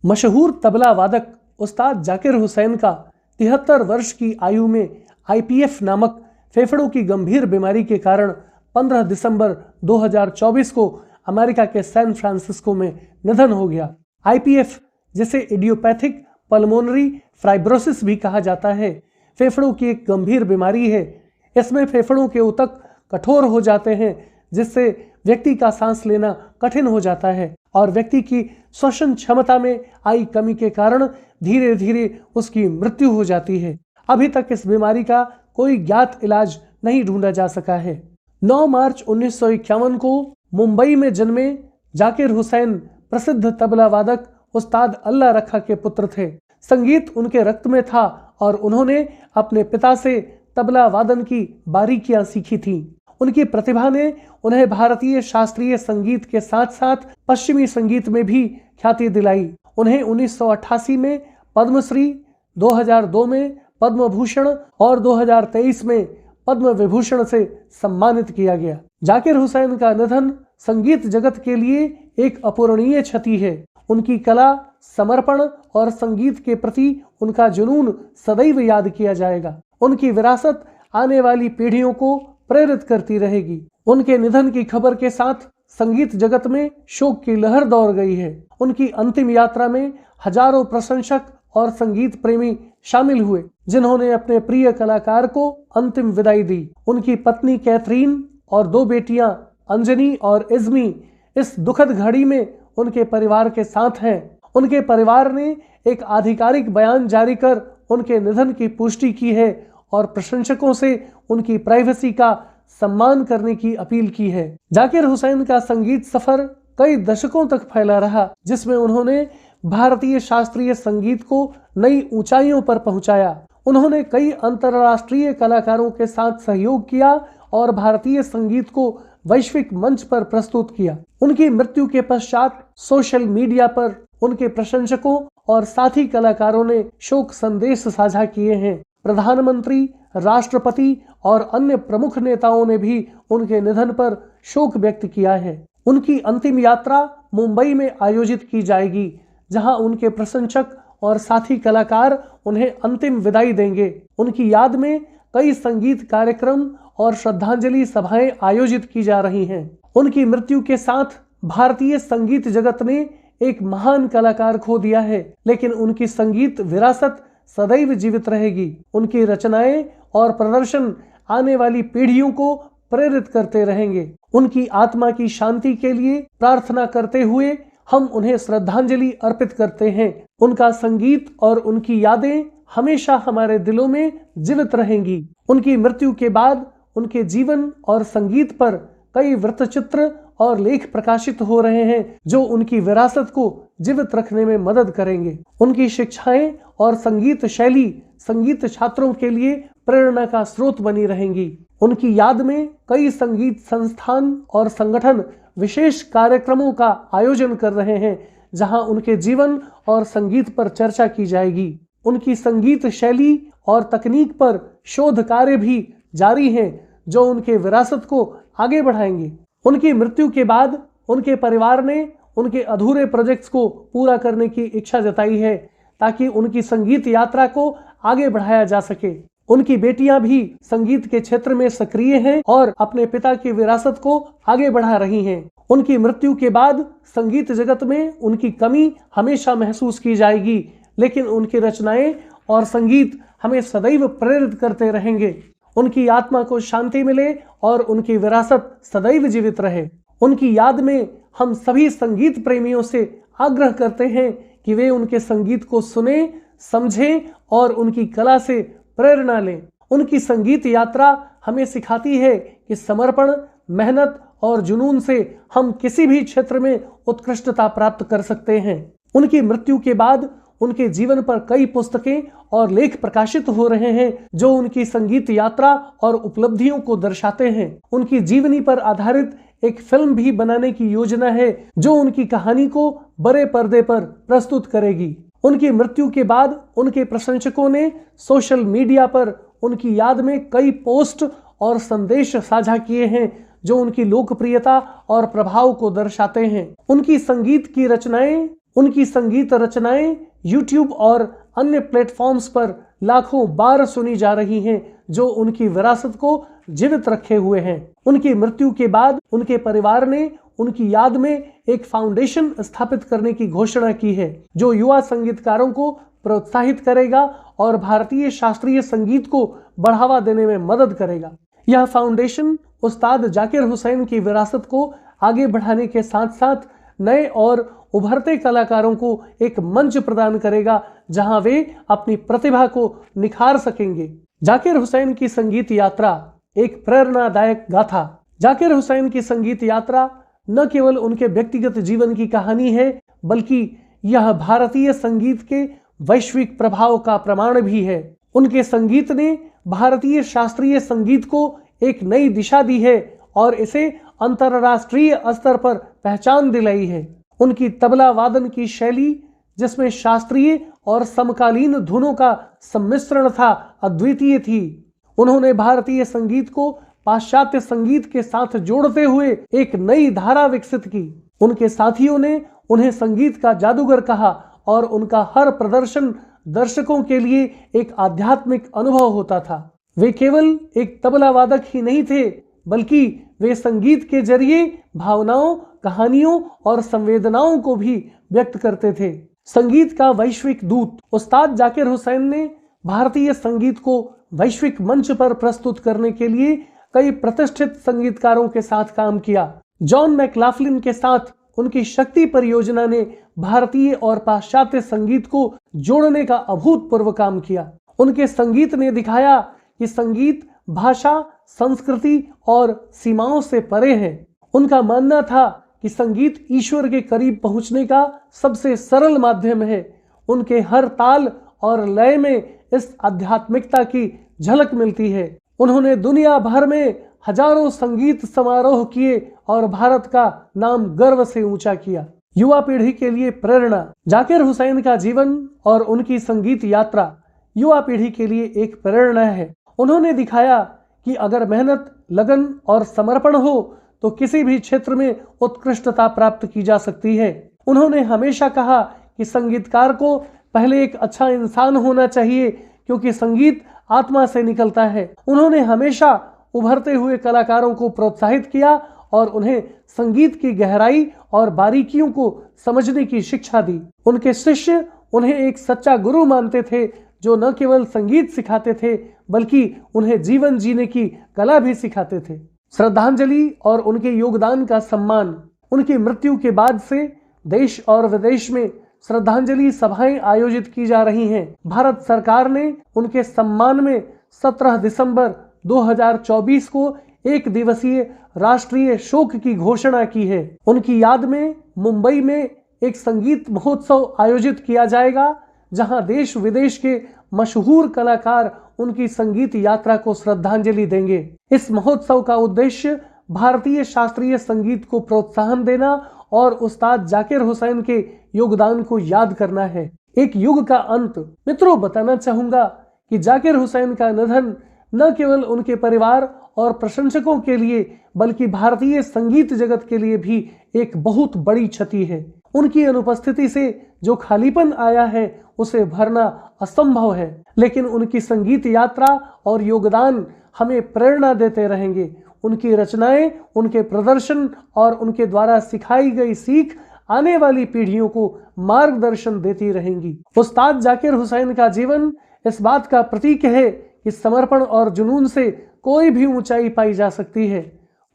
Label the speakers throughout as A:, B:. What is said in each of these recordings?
A: मशहूर तबला वादक उस्ताद जाकिर हुसैन का 73 वर्ष की आयु में IPF नामक फेफड़ों की गंभीर बीमारी के कारण 15 दिसंबर 2024 को अमेरिका के सैन फ्रांसिस्को में निधन हो गया। IPF, जिसे इडियोपैथिक पल्मोनरी फाइब्रोसिस भी कहा जाता है, फेफड़ों की एक गंभीर बीमारी है। इसमें फेफड़ों के ऊतक कठोर हो जाते हैं, जिससे व्यक्ति का सांस लेना कठिन हो जाता है और व्यक्ति की श्वसन क्षमता में आई कमी के कारण धीरे धीरे उसकी मृत्यु हो जाती है। अभी तक इस बीमारी का कोई ज्ञात इलाज नहीं ढूंढा जा सका है। 9 मार्च 1951 को मुंबई में जन्मे जाकिर हुसैन प्रसिद्ध तबला वादक उस्ताद अल्लाह रखा के पुत्र थे। संगीत उनके रक्त में था और उन्होंने अपने पिता से तबला वादन की बारीकियां सीखी थीं। उनकी प्रतिभा ने उन्हें भारतीय शास्त्रीय संगीत के साथ साथ पश्चिमी संगीत में भी ख्याति दिलाई। उन्हें 1988 में पद्मश्री, 2002 में पद्म भूषण और 2023 में पद्म विभूषण से सम्मानित किया गया। जाकिर हुसैन का निधन संगीत जगत के लिए एक अपूरणीय क्षति है। उनकी कला, समर्पण और संगीत के प्रति उनका जुनून सदैव याद किया जाएगा। उनकी विरासत आने वाली पीढ़ियों को प्रेरित करती रहेगी। उनके निधन की खबर के साथ संगीत जगत में शोक की लहर दौड़ गई है। उनकी अंतिम यात्रा में हजारों प्रशंसक और संगीत प्रेमी शामिल हुए, जिन्होंने अपने प्रिय कलाकार को अंतिम विदाई दी। उनकी पत्नी कैथरीन और 2 बेटियां अंजनी और इज़्मी इस दुखद घड़ी में उनके परिवार के साथ हैं। उनके परिवार ने एक आधिकारिक बयान जारी कर उनके निधन की पुष्टि की है और प्रशंसकों से उनकी प्राइवेसी का सम्मान करने की अपील की है। जाकिर हुसैन का संगीत सफर कई दशकों तक फैला रहा, जिसमें उन्होंने भारतीय शास्त्रीय संगीत को नई ऊंचाइयों पर पहुंचाया। उन्होंने कई अंतर्राष्ट्रीय कलाकारों के साथ सहयोग किया और भारतीय संगीत को वैश्विक मंच पर प्रस्तुत किया। उनकी मृत्यु के पश्चात सोशल मीडिया पर उनके प्रशंसकों और साथी कलाकारों ने शोक संदेश साझा किए हैं। प्रधानमंत्री, राष्ट्रपति और अन्य प्रमुख नेताओं ने भी उनके निधन पर शोक व्यक्त किया है। उनकी अंतिम यात्रा मुंबई में आयोजित की जाएगी, जहां उनके प्रशंसक और साथी कलाकार उन्हें अंतिम विदाई देंगे। उनकी याद में कई संगीत कार्यक्रम और श्रद्धांजलि सभाएं आयोजित की जा रही हैं। उनकी मृत्यु के साथ भारतीय संगीत जगत ने एक महान कलाकार खो दिया है, लेकिन उनकी संगीत विरासत सदैव जीवित रहेगी। उनकी रचनाएं और प्रदर्शन आने वाली पीढ़ियों को प्रेरित करते रहेंगे। उनकी आत्मा की शांति के लिए प्रार्थना करते हुए हम उन्हें श्रद्धांजलि अर्पित करते हैं। उनका संगीत और उनकी यादें हमेशा हमारे दिलों में जीवित रहेंगी। उनकी मृत्यु के बाद उनके जीवन और संगीत पर कई वृत्तचित्र और लेख प्रकाशित हो रहे हैं, जो उनकी विरासत को जीवित रखने में मदद करेंगे। उनकी शिक्षाएं और संगीत शैली संगीत छात्रों के लिए प्रेरणा का स्रोत बनी रहेंगी। उनकी याद में कई संगीत संस्थान और संगठन विशेष कार्यक्रमों का आयोजन कर रहे हैं, जहां उनके जीवन और संगीत पर चर्चा की जाएगी। उनकी संगीत शैली और तकनीक पर शोध कार्य भी जारी हैं, जो उनके विरासत को आगे बढ़ाएंगे। उनकी मृत्यु के बाद उनके परिवार ने उनके अधूरे प्रोजेक्ट्स को पूरा करने की इच्छा जताई है, ताकि उनकी संगीत यात्रा को आगे बढ़ाया जा सके। उनकी बेटियां भी संगीत के क्षेत्र में सक्रिय हैं और अपने पिता की विरासत को आगे बढ़ा रही हैं। उनकी मृत्यु के बाद संगीत जगत में उनकी कमी हमेशा महसूस की जाएगी, लेकिन उनकी रचनाएं और संगीत हमें सदैव प्रेरित करते रहेंगे। उनकी आत्मा को शांति मिले और उनकी विरासत सदैव जीवित रहे। उनकी याद में हम सभी संगीत प्रेमियों से आग्रह करते हैं कि वे उनके संगीत को सुने, समझें और उनकी कला से प्रेरणा लें। उनकी संगीत यात्रा हमें सिखाती है कि समर्पण, मेहनत और जुनून से हम किसी भी क्षेत्र में उत्कृष्टता प्राप्त कर सकते हैं। उनकी मृत्यु के बाद उनके जीवन पर कई पुस्तकें और लेख प्रकाशित हो रहे हैं, जो उनकी संगीत यात्रा और उपलब्धियों को दर्शाते हैं। उनकी जीवनी पर आधारित एक फिल्म भी बनाने की योजना है, जो उनकी कहानी को बड़े पर्दे पर प्रस्तुत करेगी। उनकी मृत्यु के बाद उनके प्रशंसकों ने सोशल मीडिया पर उनकी याद में कई पोस्ट और संदेश साझा किए हैं, जो उनकी लोकप्रियता और प्रभाव को दर्शाते हैं। उनकी संगीत की रचनाएं उनकी संगीत रचनाएं YouTube और अन्य प्लेटफॉर्म्स पर लाखों बार सुनी जा रही हैं, जो उनकी विरासत को जीवित रखे हुए हैं। उनकी मृत्यु के बाद उनके परिवार ने उनकी याद में एक फाउंडेशन स्थापित करने की घोषणा की है, जो युवा संगीतकारों को प्रोत्साहित करेगा और भारतीय शास्त्रीय संगीत को बढ़ावा देने में मदद करेगा। यह फाउंडेशन उस्ताद जाकिर हुसैन की विरासत को आगे बढ़ाने के साथ साथ नए और उभरते कलाकारों को एक मंच प्रदान करेगा, जहां वे अपनी प्रतिभा को निखार सकेंगे। जाकिर हुसैन की संगीत यात्रा एक प्रेरणादायक गाथा। जाकिर हुसैन की संगीत यात्रा न केवल उनके व्यक्तिगत जीवन की कहानी है, बल्कि यह भारतीय संगीत के वैश्विक प्रभाव का प्रमाण भी है। उनके संगीत ने भारतीय शास्त्रीय संगीत को एक नई दिशा दी है और इसे अंतरराष्ट्रीय स्तर पर पहचान दिलाई है। उनकी तबला वादन की शैली, जिसमें शास्त्रीय और समकालीन धुनों का सम्मिश्रण था, अद्वितीय थी। उन्होंने भारतीय संगीत को पाश्चात्य संगीत के साथ जोड़ते हुए एक नई धारा विकसित की। उनके साथियों ने उन्हें संगीत का जादूगर कहा और उनका हर प्रदर्शन दर्शकों के लिए एक आध्यात्मिक अनुभव होता था। वे केवल एक तबला वादक ही नहीं थे, बल्कि वे संगीत के जरिए भावनाओं, कहानियों और संवेदनाओं को भी व्यक्त करते थे। संगीत का वैश्विक दूत उस्ताद जाकिर हुसैन ने भारतीय संगीत को वैश्विक मंच पर प्रस्तुत करने के लिए कई प्रतिष्ठित संगीतकारों के साथ काम किया। जॉन मैक्लाफ्लिन के साथ उनकी शक्ति परियोजना ने भारतीय और पाश्चात्य संगीत को जोड़ने का अभूतपूर्व काम किया। उनके संगीत ने दिखाया कि संगीत भाषा, संस्कृति और सीमाओं से परे है। उनका मानना था कि संगीत ईश्वर के करीब पहुंचने का सबसे सरल माध्यम है। उनके हर ताल और लय में इस आध्यात्मिकता की झलक मिलती है। उन्होंने दुनिया भर में हजारों संगीत समारोह किए और भारत का नाम गर्व से ऊंचा किया। युवा पीढ़ी के लिए प्रेरणा। जाकिर हुसैन का जीवन और उनकी संगीत यात्रा युवा पीढ़ी के लिए एक प्रेरणा है। उन्होंने दिखाया कि अगर मेहनत, लगन और समर्पण हो तो किसी भी क्षेत्र में उत्कृष्टता प्राप्त की जा सकती है। उन्होंने हमेशा कहा कि संगीतकार को पहले एक अच्छा इंसान होना चाहिए, क्योंकि संगीत आत्मा से निकलता है। उन्होंने हमेशा उभरते हुए कलाकारों को प्रोत्साहित किया और उन्हें संगीत की गहराई और बारीकियों को समझने की शिक्षा दी। उनके शिष्य उन्हें एक सच्चा गुरु मानते थे, जो न केवल संगीत सिखाते थे, बल्कि उन्हें जीवन जीने की कला भी सिखाते थे। श्रद्धांजलि और उनके योगदान का सम्मान। उनकी मृत्यु के बाद से देश और विदेश में श्रद्धांजलि सभाएं आयोजित की जा रही हैं। भारत सरकार ने उनके सम्मान में 17 दिसंबर 2024 को एक दिवसीय राष्ट्रीय शोक की घोषणा की है। उनकी याद में मुंबई में एक संगीत महोत्सव आयोजित किया जाएगा, जहां देश विदेश के मशहूर कलाकार उनकी संगीत यात्रा को श्रद्धांजलि देंगे। इस महोत्सव का उद्देश्य भारतीय शास्त्रीय संगीत को प्रोत्साहन देना और उस्ताद जाकिर हुसैन के योगदान को याद करना है। एक युग का अंत। मित्रों, बताना चाहूंगा कि जाकिर हुसैन का निधन न केवल उनके परिवार और प्रशंसकों के लिए, बल्कि भारतीय संगीत जगत के लिए भी एक बहुत बड़ी क्षति है। उनकी अनुपस्थिति से जो खालीपन आया है, उसे भरना असंभव है, लेकिन उनकी संगीत यात्रा और योगदान हमें प्रेरणा देते रहेंगे। उनकी रचनाएं, उनके प्रदर्शन और उनके द्वारा सिखाई गई सीख आने वाली पीढ़ियों को मार्गदर्शन देती रहेंगी। उस्ताद जाकिर हुसैन का जीवन इस बात का प्रतीक है कि समर्पण और जुनून से कोई भी ऊंचाई पाई जा सकती है।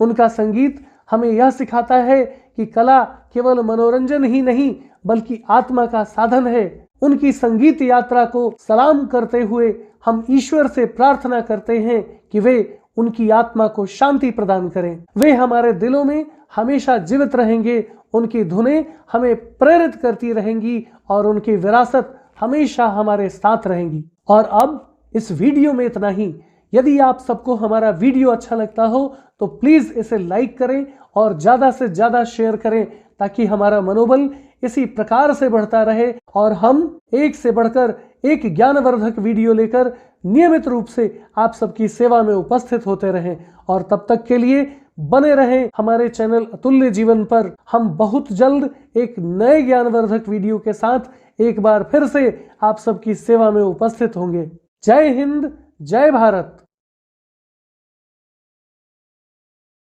A: उनका संगीत हमें यह सिखाता है कि कला केवल मनोरंजन ही नहीं, बल्कि आत्मा का साधन है। उनकी संगीत यात्रा को सलाम करते हुए हम ईश्वर से प्रार्थना करते हैं कि वे उनकी आत्मा को शांति प्रदान करें। वे हमारे दिलों में हमेशा जीवित रहेंगे। उनकी धुनें हमें प्रेरित करती रहेंगी और उनकी विरासत हमेशा हमारे साथ रहेंगी। और अब इस वीडियो में इतना ही। यदि आप सबको हमारा वीडियो अच्छा लगता हो तो प्लीज इसे लाइक करें और ज्यादा से ज्यादा शेयर करें, ताकि हमारा मनोबल इसी प्रकार से बढ़ता रहे और हम एक से बढ़कर एक ज्ञानवर्धक वीडियो लेकर नियमित रूप से आप सबकी सेवा में उपस्थित होते रहें। और तब तक के लिए बने रहें हमारे चैनल अतुल्य जीवन पर। हम बहुत जल्द एक नए ज्ञानवर्धक वीडियो के साथ एक बार फिर से आप सबकी सेवा में उपस्थित होंगे। जय हिंद, जय भारत।